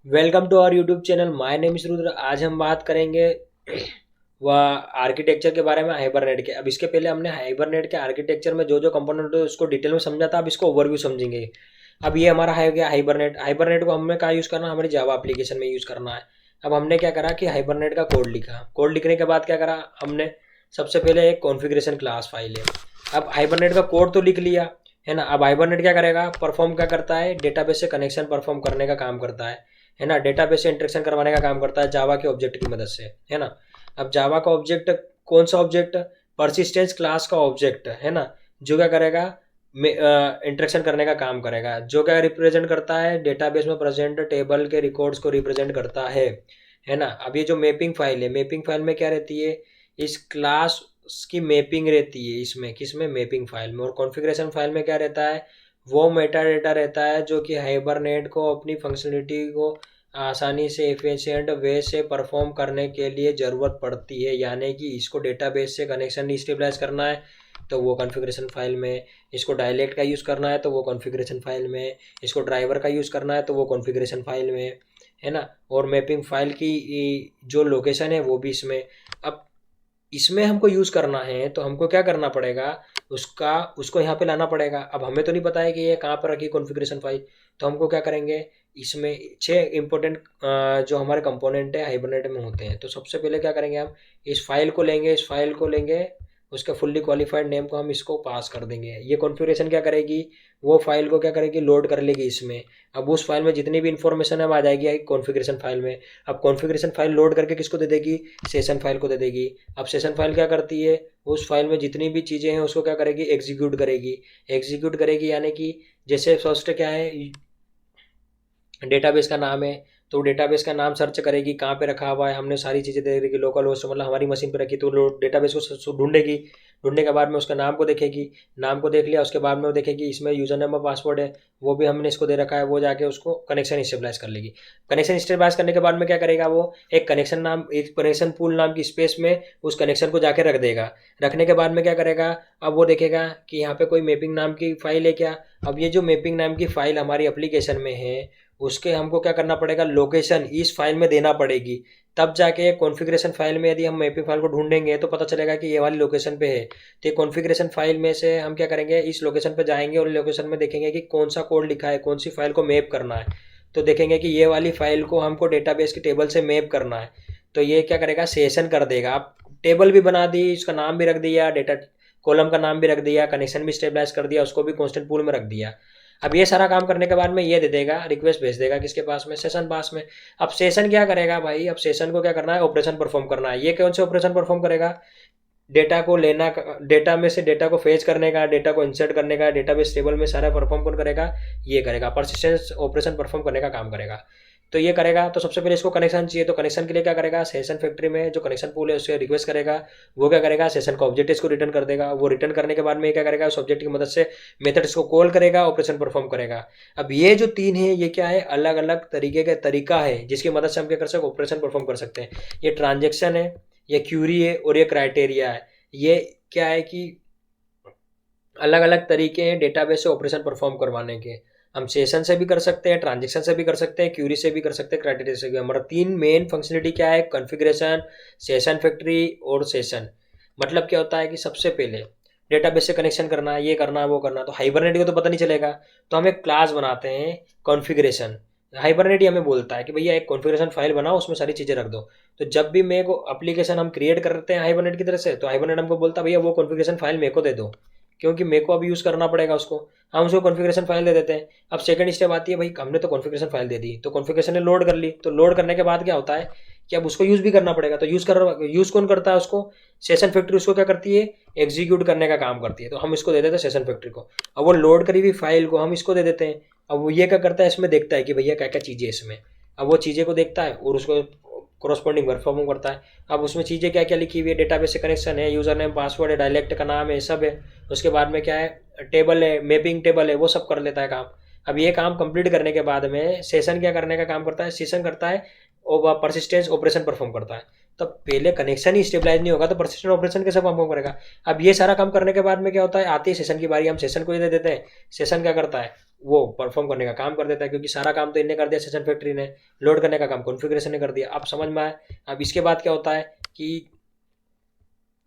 Welcome to our YouTube channel. My name is Rudra. आज हम बात करेंगे वह आर्किटेक्चर के बारे में, हाइबरनेट के। अब इसके पहले हमने हाइबरनेट के आर्किटेक्चर में जो जो कंपोनेंट है उसको डिटेल में समझा था। अब इसको ओवरव्यू समझेंगे। अब ये हमारा है गया हाइबरनेट। हाइबरनेट को हमें कहाँ यूज़ करना है? हमारी जावा एप्लीकेशन में यूज़ करना है। अब हमने क्या करा कि हाइबरनेट का कोड लिखा। कोड लिखने के बाद क्या करा हमने? सबसे पहले एक कॉन्फ़िगरेशन क्लास फाइल है। अब हाइबरनेट का कोड तो लिख लिया, है ना। अब हाइबरनेट क्या करेगा? परफॉर्म क्या करता है? डेटाबेस से कनेक्शन परफॉर्म करने का काम करता है ना। डेटाबेस से इंटरेक्शन करवाने का काम करता है जावा के ऑब्जेक्ट की मदद से, है ना। अब जावा का ऑब्जेक्ट कौन सा ऑब्जेक्ट? परसिस्टेंस क्लास का ऑब्जेक्ट, है ना। जो क्या करेगा? इंटरेक्शन करने का काम करेगा। जो क्या रिप्रेजेंट करता है? डेटाबेस में प्रेजेंट टेबल के रिकॉर्ड्स को रिप्रेजेंट करता है ना। अब ये जो मैपिंग फाइल है, मैपिंग फाइल में क्या रहती है? इस क्लास की मैपिंग रहती है इसमें, किसमें? मैपिंग फाइल में। और कॉन्फ़िगरेशन फाइल में क्या रहता है? वो मेटा डेटा रहता है जो कि हाइबरनेट को अपनी फंक्शनलिटी को आसानी से एफिशिएंट वे से परफॉर्म करने के लिए ज़रूरत पड़ती है। यानी कि इसको डेटाबेस से कनेक्शन स्टेबलाइज करना है तो वो कॉन्फ़िगरेशन फाइल में, इसको डायलेक्ट का यूज़ करना है तो वो कॉन्फ़िगरेशन फाइल में, इसको ड्राइवर का यूज़ करना है तो वो कॉन्फ़िगरेशन फाइल में, है ना। और मैपिंग फाइल की जो लोकेशन है वो भी इसमें। अब इसमें हमको यूज़ करना है तो हमको क्या करना पड़ेगा? उसका उसको यहाँ पे लाना पड़ेगा। अब हमें तो नहीं पता है कि ये कहाँ पर रखी कॉन्फ़िगरेशन फाइल। तो हमको क्या करेंगे? इसमें 6 इंपॉर्टेंट जो हमारे कंपोनेंट है हाइबरनेट में होते हैं। तो सबसे पहले क्या करेंगे हम? इस फाइल को लेंगे, उसका फुल्ली क्वालिफाइड नेम को हम इसको पास कर देंगे। ये कॉन्फ़िगरेशन क्या करेगी? वो फाइल को क्या करेगी? लोड कर लेगी इसमें। अब उस फाइल में जितनी भी इंफॉर्मेशन है वो आ जाएगी कॉन्फ़िगरेशन फाइल में। अब कॉन्फ़िगरेशन फाइल लोड करके किसको दे देगी? सेशन फाइल को दे देगी। अब सेशन फाइल क्या करती है? उस फाइल में जितनी भी चीज़ें हैं उसको क्या करेगी? एग्जीक्यूट करेगी। एग्जीक्यूट करेगी यानी कि जैसे फर्स्ट क्या है? डेटाबेस का नाम है तो डेटाबेस का नाम सर्च करेगी, कहाँ पे रखा हुआ है। हमने सारी चीज़ें दे रखी, लोकल होस्ट मतलब हमारी मशीन पे रखी, तो डेटाबेस को ढूंढेगी। ढूंढने के बाद में उसका नाम को देखेगी। नाम को देख लिया उसके बाद में वो देखेगी इसमें यूज़र नेम और पासवर्ड है, वो भी हमने इसको दे रखा है। वो जाके उसको कनेक्शन स्टेबलाइज कर लेगी। कनेक्शन स्टेबलाइज करने के बाद में क्या करेगा? वो एक कनेक्शन पूल नाम की स्पेस में उस कनेक्शन को जाके रख देगा। रखने के बाद में क्या करेगा? अब वो देखेगा कि यहाँ पे कोई मैपिंग नाम की फाइल है क्या। अब ये जो मैपिंग नाम की फाइल हमारी एप्लीकेशन में है उसके हमको क्या करना पड़ेगा? लोकेशन इस फाइल में देना पड़ेगी। तब जाके कॉन्फ़िगरेशन फाइल में यदि हम मैपिंग फाइल को ढूंढेंगे तो पता चलेगा कि ये वाली लोकेशन पे है। तो ये कॉन्फ़िगरेशन फाइल में से हम क्या करेंगे? इस लोकेशन पे जाएंगे और लोकेशन में देखेंगे कि कौन सा कोड लिखा है, कौन सी फाइल को मैप करना है। तो देखेंगे कि ये वाली फाइल को हमको डेटाबेस की टेबल से मैप करना है। तो ये क्या करेगा? सेशन कर देगा। आप टेबल भी बना दी, इसका नाम भी रख दिया, डेटा कॉलम का नाम भी रख दिया, कनेक्शन भी स्टेबलाइज कर दिया, उसको भी कांस्टेंट पूल में रख दिया। अब ये सारा काम करने के बाद में ये दे देगा, रिक्वेस्ट भेज देगा किसके पास में? सेशन पास में। अब सेशन क्या करेगा भाई? अब सेशन को क्या करना है? ऑपरेशन परफॉर्म करना है। ये कौन से ऑपरेशन परफॉर्म करेगा? डेटा को लेना, डेटा में से डेटा को फेच करने का, डेटा को इंसर्ट करने का, डेटाबेस टेबल में सारा परफॉर्म कौन करेगा? ये करेगा। परसिस्टेंस ऑपरेशन परफॉर्म करने का काम करेगा। तो ये करेगा। तो सबसे पहले इसको कनेक्शन चाहिए, तो कनेक्शन के लिए क्या करेगा? सेशन फैक्ट्री में जो कनेक्शन पूल है उससे रिक्वेस्ट करेगा। वो क्या करेगा? सेशन का ऑब्जेक्ट इसको रिटर्न कर देगा। वो रिटर्न करने के बाद में क्या करेगा? उस ऑब्जेक्ट की मदद से मेथड इसको कॉल करेगा, ऑपरेशन परफॉर्म करेगा। अब ये जो तीन है ये क्या है? अलग अलग तरीके का तरीका है जिसकी मदद से हम क्या कर सकते हैं? ऑपरेशन परफॉर्म कर सकते हैं। ये ट्रांजेक्शन है, ये क्यूरी है और ये क्राइटेरिया है। ये क्या है कि अलग अलग तरीके हैं डेटाबेस से ऑपरेशन परफॉर्म करवाने के। हम सेशन से भी कर सकते हैं, ट्रांजेक्शन से भी कर सकते हैं, क्यूरी से भी कर सकते हैं, क्राइटेरिया से भी। हमारा तीन मेन फंक्शनलिटी क्या है? कॉन्फ़िगरेशन, सेशन फैक्ट्री और सेशन। मतलब क्या होता है कि सबसे पहले डेटाबेस से कनेक्शन करना है, ये करना है, वो करना है। तो हाइबरनेट को तो पता नहीं चलेगा, तो हम एक क्लास बनाते हैं कॉन्फ़िगरेशन। हाइबरनेट ही हमें बोलता है कि भैया एक कॉन्फ़िगरेशन फाइल बनाओ, उसमें सारी चीज़ें रख दो। तो जब भी मेरे को एप्लीकेशन हम क्रिएट करते हैं हाइबरनेट की तरफ से, तो हाइबरनेट हमको बोलता है भैया वो कॉन्फ़िगरेशन फाइल मेरे को दे दो, क्योंकि मेरे को अब यूज़ करना पड़ेगा उसको। हम उसको कॉन्फ़िगरेशन फाइल दे देते हैं। अब सेकंड स्टेप आती है, भाई हमने तो कॉन्फ़िगरेशन फाइल दे दी, तो कॉन्फ़िगरेशन ने लोड कर ली। तो लोड करने के बाद क्या होता है कि अब उसको यूज़ भी करना पड़ेगा। तो यूज़ कौन करता है उसको? सेशन फैक्ट्री उसको क्या करती है? एग्जीक्यूट करने का काम करती है। तो हम इसको दे देते हैं सेशन फैक्ट्री को। अब वो लोड करी हुई फाइल को हम इसको दे देते हैं। अब वो ये क्या करता है? इसमें देखता है कि भैया क्या क्या चीज़ें इसमें। अब वो चीज़ें को देखता है और उसको कोरस्पॉन्डिंग वर्क फ्रॉम होम करता है। अब उसमें चीज़ें क्या क्या लिखी हुई है? डेटाबेस से कनेक्शन है, यूज़र नेम, पासवर्ड है, डायलेक्ट का नाम है, सब है। उसके बाद में क्या है? टेबल है, मैपिंग टेबल है, वो सब कर लेता है काम। अब ये काम कंप्लीट करने के बाद में सेशन क्या करने का काम करता है? सेशन करता है और परसिस्टेंस ऑपरेशन परफॉर्म करता है। तो पहले कनेक्शन ही स्टेबलाइज नहीं होगा तो परसिस्टेंट ऑपरेशन कैसे परफॉर्म करेगा? अब ये सारा काम करने के बाद में क्या होता है? आती है सेशन की बारी, हम सेशन को ही दे देते हैं। सेशन क्या करता है? वो परफॉर्म करने का काम कर देता है, क्योंकि सारा काम तो इनने कर दिया सेशन फैक्ट्री ने, लोड करने का काम कॉन्फ़िगरेशन ने कर दिया। अब समझ में आया। अब इसके बाद क्या होता है कि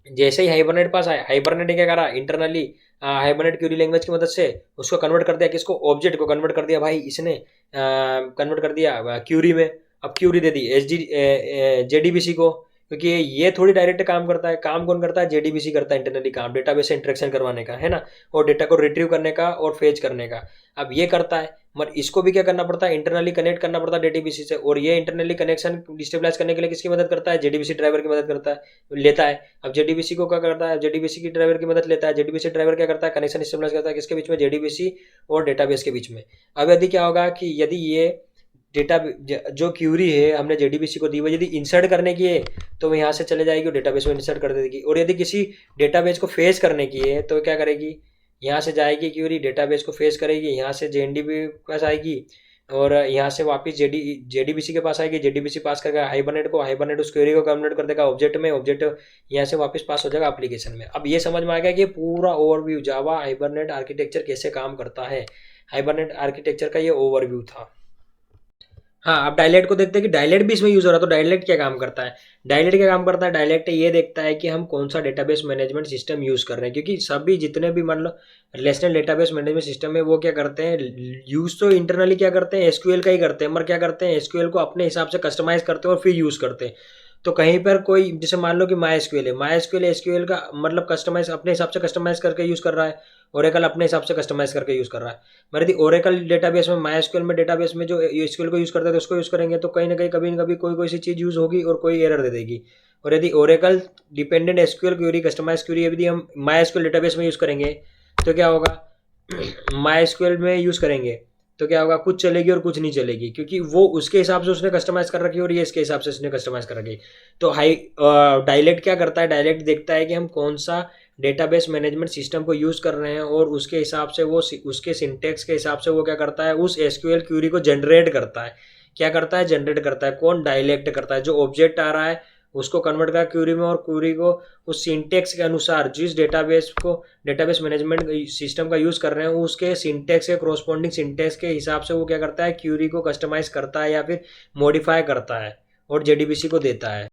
जैसे ही हाइबरनेट पास आया, हाइबरनेट ने क्या करा इंटरनली, हाइबरनेट क्यूरी लैंग्वेज की मदद से उसको कन्वर्ट कर दिया, किसको, ऑब्जेक्ट को कन्वर्ट कर दिया भाई इसने, कन्वर्ट कर दिया क्यूरी में। अब क्यूरी दे दी एच डी जेडीबीसी को, क्योंकि ये थोड़ी डायरेक्ट काम करता है, काम कौन करता है, जेडीबीसी करता है इंटरनली काम, डेटाबेस से इंटरेक्शन करवाने का है ना, और डेटा को रिट्रीव करने का और फेच करने का। अब ये करता है, मगर इसको भी क्या करना पड़ता है, इंटरनली कनेक्ट करना पड़ता है जेडीबीसी से, और ये इंटरनली कनेक्शन डिस्टेबलाइज करने के लिए किसकी मदद करता है, जेडीबीसी ड्राइवर की मदद करता है, लेता है। अब जेडीबीसी को क्या करता है, जेडीबीसी की ड्राइवर की मदद लेता है, जेडीबीसी ड्राइवर क्या करता है, कनेक्शन स्टेबलाइज करता है किसके बीच में, जेडीबीसी और डेटाबेस के बीच में। अब यदि क्या होगा कि यदि ये डेटा जो क्यूरी है हमने जेडीबीसी को दी, वो यदि इंसर्ट करने की है तो वो यहाँ से चले जाएगी और डेटाबेस में इंसर्ट कर देगी, और यदि किसी डेटाबेस को फेच करने की है तो क्या करेगी, यहाँ से जाएगी क्यूरी, डेटाबेस को फेच करेगी, यहाँ से जेएनडीबी के पास आएगी, और यहाँ से वापस जेडीबीसी के पास आएगी, जेडीबीसी पास करेगा हाइबरनेट को, हाइबरनेट उस क्वेरी को कन्वर्ट कर देगा ऑब्जेक्ट में, ऑब्जेक्ट यहाँ से वापस पास हो जाएगा एप्लीकेशन में। अब ये समझ में आ गया कि पूरा ओवरव्यू जावा हाइबरनेट आर्किटेक्चर कैसे काम करता है, हाइबरनेट आर्किटेक्चर का ये ओवरव्यू था। हाँ, अब डायलेक्ट को देखते हैं कि डायलेक्ट भी इसमें यूज हो रहा है, तो डायलेक्ट क्या काम करता है। डायलेक्ट क्या काम करता है, डायलेक्ट ये देखता है कि हम कौन सा डेटाबेस मैनेजमेंट सिस्टम यूज कर रहे हैं, क्योंकि सभी जितने भी मान लो रिलेशनल डेटाबेस मैनेजमेंट सिस्टम है वो क्या करते हैं, यूज तो इंटरनली क्या करते हैं, एसक्यूएल का ही करते हैं, मगर क्या करते हैं, एसक्यूएल को अपने हिसाब से कस्टमाइज करते हैं और फिर यूज करते हैं। तो कहीं पर कोई जैसे मान लो कि माई एसक्यूएल है, माई एसक्यूएल एसक्यूएल का मतलब कस्टमाइज अपने हिसाब से कस्टमाइज करके यूज कर रहा है, ओरेकल अपने हिसाब से कस्टमाइज करके यूज कर रहा है। मेरे यदि ओरेकल डेटाबेस में माई एसक्यूएल में डेटाबेस में जो एसक्यूएल को यूज करते हैं तो उसको यूज करेंगे, तो कहीं ना कहीं कभी ना कभी कोई कोई सी चीज यूज होगी और कोई एरर दे देगी। और यदि Oracle dependent SQL query customise query यदि हम माई एसक्यूएल डेटाबेस में यूज करेंगे तो क्या होगा, माई एसक्यूएल में यूज करेंगे तो क्या होगा, कुछ चलेगी और कुछ नहीं चलेगी, क्योंकि वो उसके हिसाब से उसने कस्टमाइज कर रखी है और ये इसके हिसाब से उसने कस्टमाइज कर रखी है। तो डायलेक्ट क्या करता है, डायलेक्ट देखता है कि हम कौन सा डेटाबेस मैनेजमेंट सिस्टम को यूज कर रहे हैं, और उसके हिसाब से वो उसके सिंटेक्स के हिसाब से वो क्या करता है, उस एसक्यूएल क्यूरी को जनरेट करता है। क्या करता है, जनरेट करता है, कौन, डायलेक्ट करता है। जो ऑब्जेक्ट आ रहा है उसको कन्वर्ट कर क्यूरी में, और क्यूरी को उस सिंटेक्स के अनुसार जिस डेटाबेस मैनेजमेंट सिस्टम का यूज कर रहे हैं उसके सिंटेक्स के कोरोस्पोंडिंग सिंटेक्स के हिसाब से वो क्या करता है, क्यूरी को कस्टमाइज करता है या फिर मॉडिफाई करता है और जेडीबीसी को देता है।